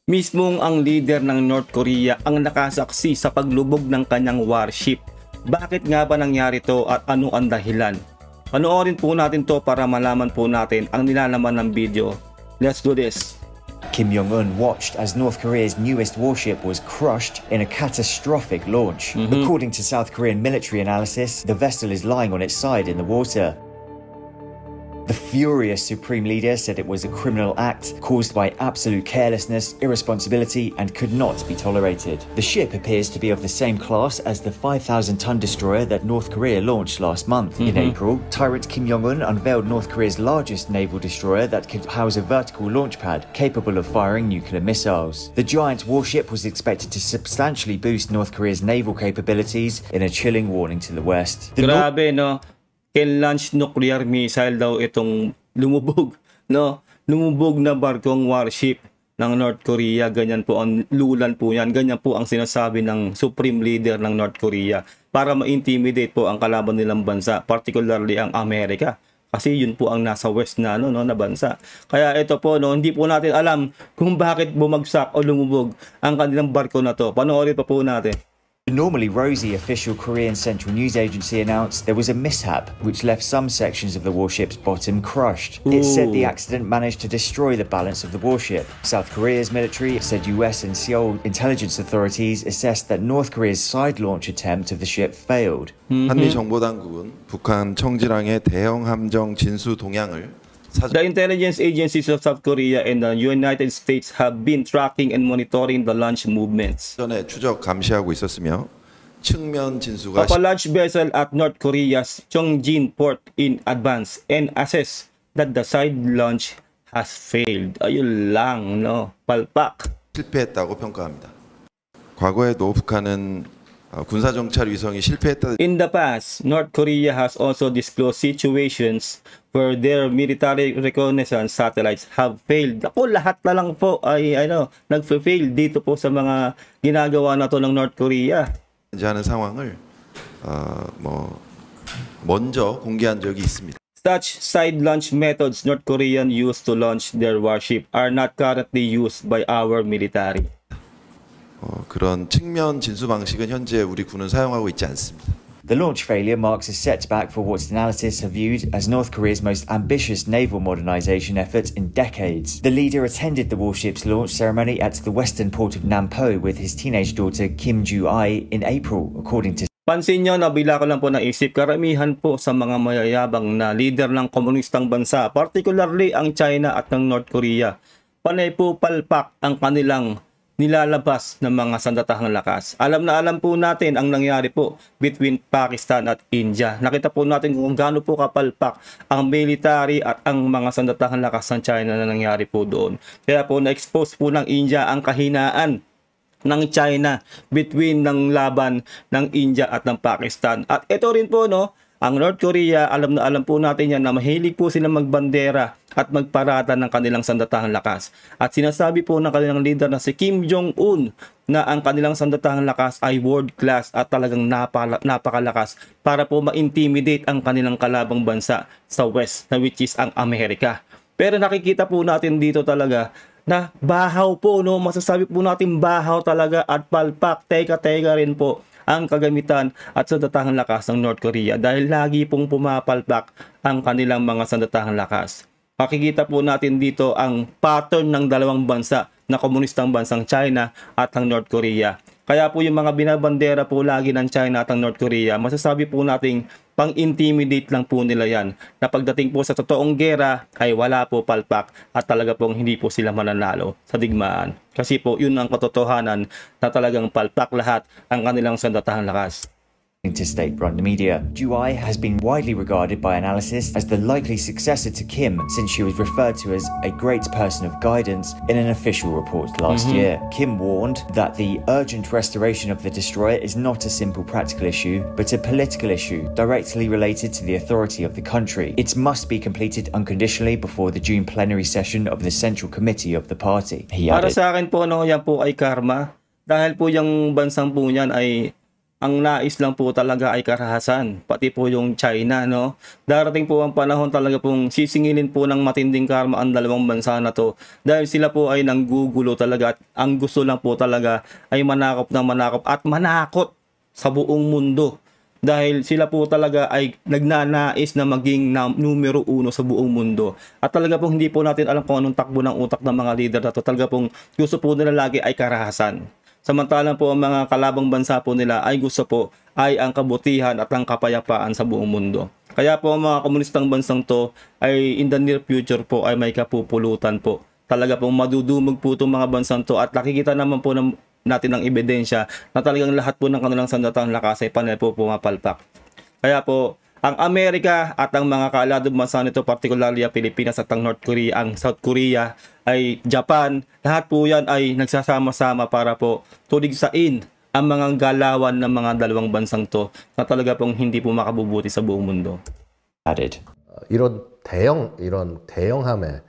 Mismong ang leader ng North Korea ang nakasaksi sa paglubog ng kanyang warship. Bakit nga ba nangyari to at ano ang dahilan? Panoorin po natin to para malaman po natin ang nilalaman ng video. Let's do this. Kim Jong-un watched as North Korea's newest warship was crushed in a catastrophic launch. According to South Korean military analysis, the vessel is lying on its side in the water. The furious Supreme Leader said it was a criminal act caused by absolute carelessness, irresponsibility, and could not be tolerated. The ship appears to be of the same class as the 5,000-ton destroyer that North Korea launched last month. In April, tyrant Kim Jong-un unveiled North Korea's largest naval destroyer that could house a vertical launch pad capable of firing nuclear missiles. The giant warship was expected to substantially boost North Korea's naval capabilities in a chilling warning to the West. Grabe, no? Can-launch nuclear missile daw itong lumubog, no? Lumubog na barkong warship ng North Korea. Ganyan po ang lulan po yan. Ganyan po ang sinasabi ng Supreme Leader ng North Korea para ma-intimidate po ang kalaban nilang bansa, particularly ang Amerika. Kasi yun po ang nasa west na, na bansa. Kaya ito po, hindi po natin alam kung bakit bumagsak o lumubog ang kanilang barko na to. Panoorin pa po natin. The normally rosy official Korean Central News Agency announced there was a mishap which left some sections of the warship's bottom crushed. It said the accident managed to destroy the balance of the warship. South Korea's military said US and Seoul intelligence authorities assessed that North Korea's side launch attempt of the ship failed. 한미 정보당국은 북한 청지랑의 대형 함정 진수 동향을 The intelligence agencies of South Korea and the United States have been tracking and monitoring the launch movements. 전에 추적 감시하고 있었으며 측면 진수가 of a large vessel at North Korea's Cheongjin port in advance and assess that the side launch has failed. Ayun lang, no? Palpak. 실패했다고 평가합니다. 과거에도 북한은 군사정찰 위성이 실패했다. In the past, North Korea has also disclosed situations where their military reconnaissance satellites have failed. Ako, lahat na lang po ay nagfe-fail dito po sa mga ginagawa na to ng North Korea. 하는 상황을 먼저 공개한 적이 있습니다. Such side launch methods North Korean used to launch their warship are not currently used by our military. 그런 측면 진수 방식은 현재 우리 군은 사용하고 있지 않습니다. The launch failure marks a setback for what analysts have viewed as North Korea's most ambitious naval modernization effort in decades. The leader attended the warship's launch ceremony at the western port of Nampo with his teenage daughter Kim Ju-ai in April, according to. Pansin nyo, nabila ko lang po naisip, karamihan po sa mga mayayabang na leader ng komunistang bansa, particularly ang China at ng North Korea, panay po palpak ang kanilang nilalabas ng mga sandatahang lakas. Alam na alam po natin ang nangyari po between Pakistan at India. Nakita po natin kung gaano po kapalpak ang military at ang mga sandatahang lakas ng China na nangyari po doon. Kaya po na-expose po ng India ang kahinaan ng China between ng laban ng India at ng Pakistan. At ito rin po, ang North Korea, alam na alam po natin yan na mahilig po silang magbandera at magparada ng kanilang sandatahang lakas. At sinasabi po ng kanilang leader na si Kim Jong-un na ang kanilang sandatahang lakas ay world class at talagang napakalakas para po ma-intimidate ang kanilang kalabang bansa sa West, na which is ang Amerika. Pero nakikita po natin dito talaga na bahaw po, masasabi po natin bahaw talaga at palpak, teka rin po ang kagamitan at sandatahang lakas ng North Korea dahil lagi pong pumapalpak ang kanilang mga sandatahang lakas. Makikita po natin dito ang pattern ng dalawang bansa na komunistang bansang China at ang North Korea. Kaya po yung mga binabandera po lagi ng China at ang North Korea, masasabi po nating pang-intimidate lang po nila yan. Na pagdating po sa totoong gera ay wala po palpak at talaga pong hindi po sila mananalo sa digmaan. Kasi po yun ang katotohanan na talagang palpak lahat ang kanilang sandatahang lakas. To state-run media, Ju-ai has been widely regarded by analysts as the likely successor to Kim since she was referred to as a great person of guidance in an official report last year. Kim warned that the urgent restoration of the destroyer is not a simple practical issue, but a political issue directly related to the authority of the country. It must be completed unconditionally before the June plenary session of the Central Committee of the party. He Para added, sa akin po, yan po ay karma. Dahil po yung bansang po niyan ay ang nais lang po talaga ay karahasan, pati po yung China, no? Darating po ang panahon talaga pong sisingilin po ng matinding karma ang dalawang bansa na to dahil sila po ay nanggugulo talaga at ang gusto lang po talaga ay manakop ng manakop at manakot sa buong mundo. Dahil sila po talaga ay nagnanais na maging numero uno sa buong mundo. At talaga pong hindi po natin alam kung anong takbo ng utak ng mga leader na to. Talaga pong gusto po nila lagi ay karahasan. Samantalang po ang mga kalabang bansa po nila ay gusto po ay ang kabutihan at ang kapayapaan sa buong mundo. Kaya po ang mga komunistang bansang to ay in the near future po ay may kapupulutan po. Talaga pong madudumog po itong mga bansang to at nakikita naman po natin ang ebidensya na talagang lahat po ng kanilang sandatang lakas ay panay po pumapalpak. Kaya po ang Amerika at ang mga kaaladong bansa nito, particularly ang Pilipinas at ang North Korea, ang South Korea, ay Japan, lahat po yan ay nagsasama-sama para po tuligsain ang mga galawan ng mga dalawang bansang to na talaga pong hindi po makabubuti sa buong mundo. Added. 이런 대형함에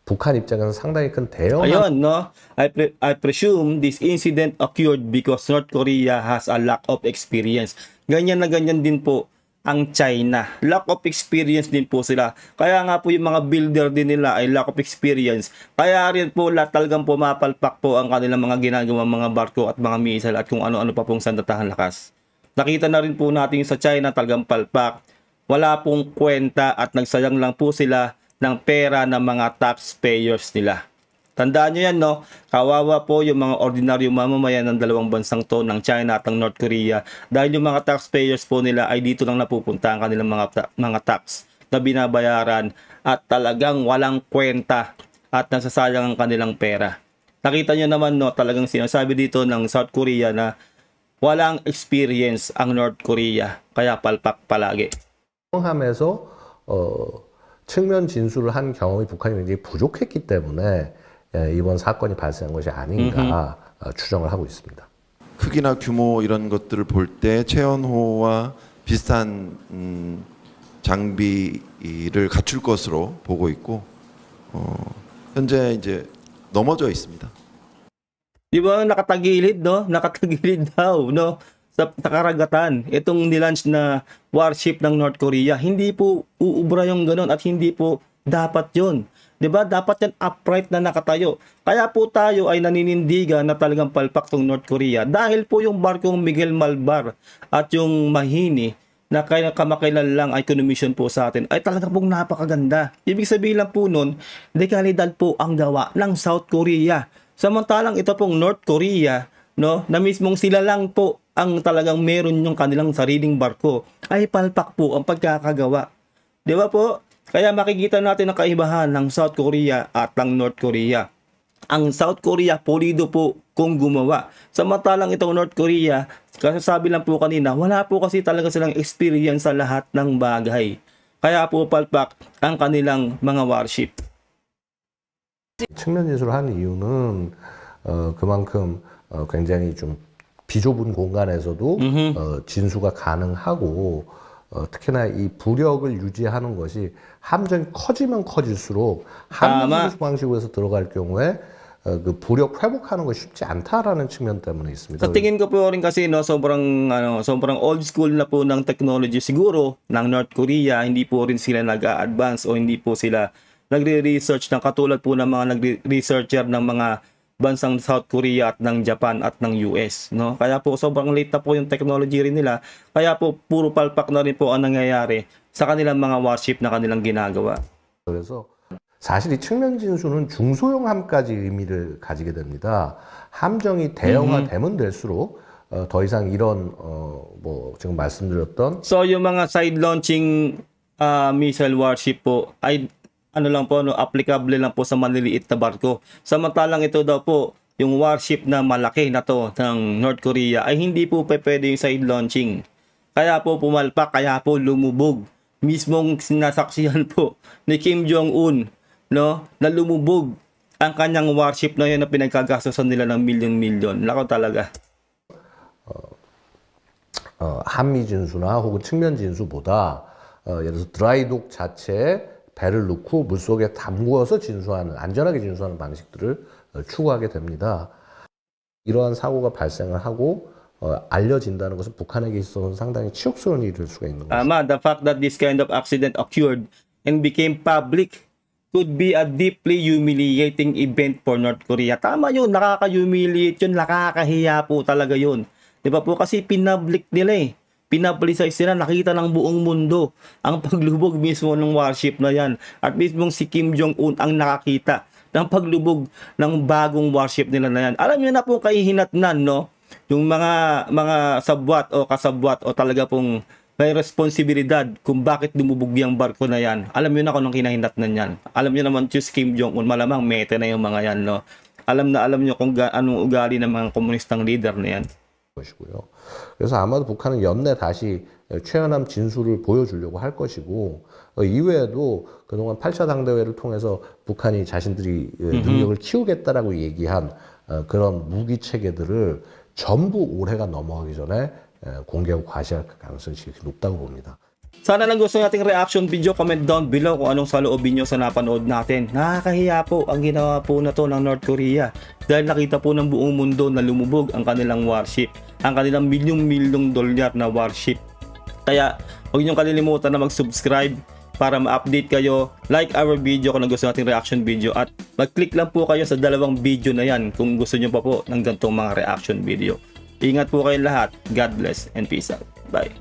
북한 입장에서 상당히 큰 대형함. Ayun, no? I presume this incident occurred because North Korea has a lack of experience. Ganyan na ganyan din po ang China. Lack of experience din po sila. Kaya nga po yung mga builder din nila ay lack of experience. Kaya rin po talagang pumapalpak po ang kanilang mga ginagawang mga barko at mga missile at kung ano-ano pa pong sandatahan lakas. Nakita na rin po natin sa China talagang palpak. Wala pong kwenta at nagsayang lang po sila ng pera ng mga taxpayers nila. Tandaan nyo yan, no? Kawawa po yung mga ordinaryong mamamayan ng dalawang bansang to, ng China at ng North Korea, dahil yung mga taxpayers po nila ay dito lang napupunta ang kanilang mga tax na binabayaran at talagang walang kwenta at nasasayang ang kanilang pera. Nakita nyo naman, no, talagang sinasabi dito ng South Korea na walang experience ang North Korea, kaya palpak palagi. 하면서 측면 진술을 한 경험이 북한이 굉장히 부족했기 때문에 이번 사건이 발생한 것이 아닌가 추정을 하고 있습니다. 크기나 규모 이런 것들을 볼 때 최연호와 비슷한 장비를 갖출 것으로 보고 있고 현재 이제 넘어져 있습니다. Di ba nakatagilid, no? Nakatagilid daw, no? Sa karagatan, itong nilaunch na warship ng North Korea, hindi po uubra yung ganun at hindi po dapat yun. 'Di ba? Dapat yan upright na nakatayo. Kaya po tayo ay naninindigan na talagang palpak tong North Korea dahil po yung barkong Miguel Malvar at yung Mahini na kaya kamakailan lang ay commission po sa atin ay talaga pong napakaganda. Ibig sabihin lang po nun, dekalidad po ang gawa ng South Korea. Samantalang ito pong North Korea, no, na mismong sila lang po ang talagang meron yung kanilang sariling barko, ay palpak po ang pagkakagawa. 'Di ba po? Kaya makikita natin ang kaibahan ng South Korea at ng North Korea. Ang South Korea, pulido po kung gumawa. Samantalang itong North Korea, kasasabi lang po kanina, wala po kasi talaga silang experience sa lahat ng bagay. Kaya po palpak ang kanilang mga warship. 측면 진술을 한 이유는 그만큼 굉장히 좀 비좁은 공간에서도 진수가 가능하고 특히나 이 부력을 유지하는 것이 함정이 커지면 커질수록 함정 진수 방식으로 해서 들어갈 경우에 그 부력 회복하는 것이 쉽지 않다라는 측면 때문에 있습니다. Sa tingin ko po rin kasi no, sobrang old school na po ng technology siguro ng North Korea, hindi po rin sila nag-a-advance o hindi po sila nagre-research ng katulad po ng mga nagre-researcher ng mga bansang South Korea at ng Japan at ng US, no? Kaya po sobrang late na po yung technology rin nila. Kaya po puro palpak na rin po ang nangyayari sa kanilang mga warship na kanilang ginagawa. 그래서 사실 이 측면 진수는 중소형함까지 의미를 가지게 됩니다. 함정이 대형화되면 될수록 더 이상 이런 뭐 지금 말씀드렸던 So yung mga side launching missile warship po ay ano lang po, no, applicable lang po sa maliliit na barko. Samantalang ito daw po, yung warship na malaki na to ng North Korea ay hindi po pwede yung side launching. Kaya po pumalpak, kaya po lumubog. Mismong sinasaksihan po ni Kim Jong-un, no, na lumubog ang kanyang warship na yun na pinagkagastosan nila ng milyon-milyon. Lako talaga. 한미 진수나 혹은 측면 진수보다 예를 들어서 드라이독 자체에 배를 넣고 물속에 담그어서 진수하는, 안전하게 진수하는 방식들을 추구하게 됩니다. 이러한 사고가 발생을 하고 알려진다는 것은 북한에게 있어서는 상당히 치욕스러운 일이 될 수가 있는 거죠. The fact that this kind of accident occurred and became public could be a deeply humiliating event for North Korea. Tama yun, nakaka-humiliate yun, nakakahiya po talaga yun. Di ba po? Kasi pinablik nila eh. Pinapublicize sila, nakita ng buong mundo ang paglubog mismo ng warship na yan. At mismong si Kim Jong-un ang nakakita ng paglubog ng bagong warship nila na yan. Alam niyo na po kahihinatnan, no? Yung mga sabwat o kasabwat o talaga pong may responsibilidad kung bakit lumubog yung barko na yan. Alam niyo na kung anong kinahinatnan yan. Alam niyo naman si Kim Jong-un, malamang mete na yung mga yan, no? Alam niyo kung anong ugali ng mga komunistang leader na yan. 것이고요. 그래서 아마도 북한은 연내 다시 최연함 진술을 보여주려고 할 것이고 이외에도 그동안 8차 당대회를 통해서 북한이 자신들이 능력을 키우겠다라고 얘기한 그런 무기 체계들을 전부 올해가 넘어가기 전에 공개하고 과시할 가능성이 높다고 봅니다. Sana lang gusto nating reaction video, comment down below kung anong saloobin nyo sa napanood natin. Nakakahiya po ang ginawa po na to ng North Korea dahil nakita po ng buong mundo na lumubog ang kanilang warship, ang kanilang milyong-milyong dolyar na warship. Kaya huwag nyo kalilimutan na mag-subscribe para ma-update kayo, like our video kung gusto nating reaction video, at mag-click lang po kayo sa dalawang video na yan kung gusto nyo pa po ng ganitong mga reaction video. Ingat po kayong lahat. God bless and peace out. Bye.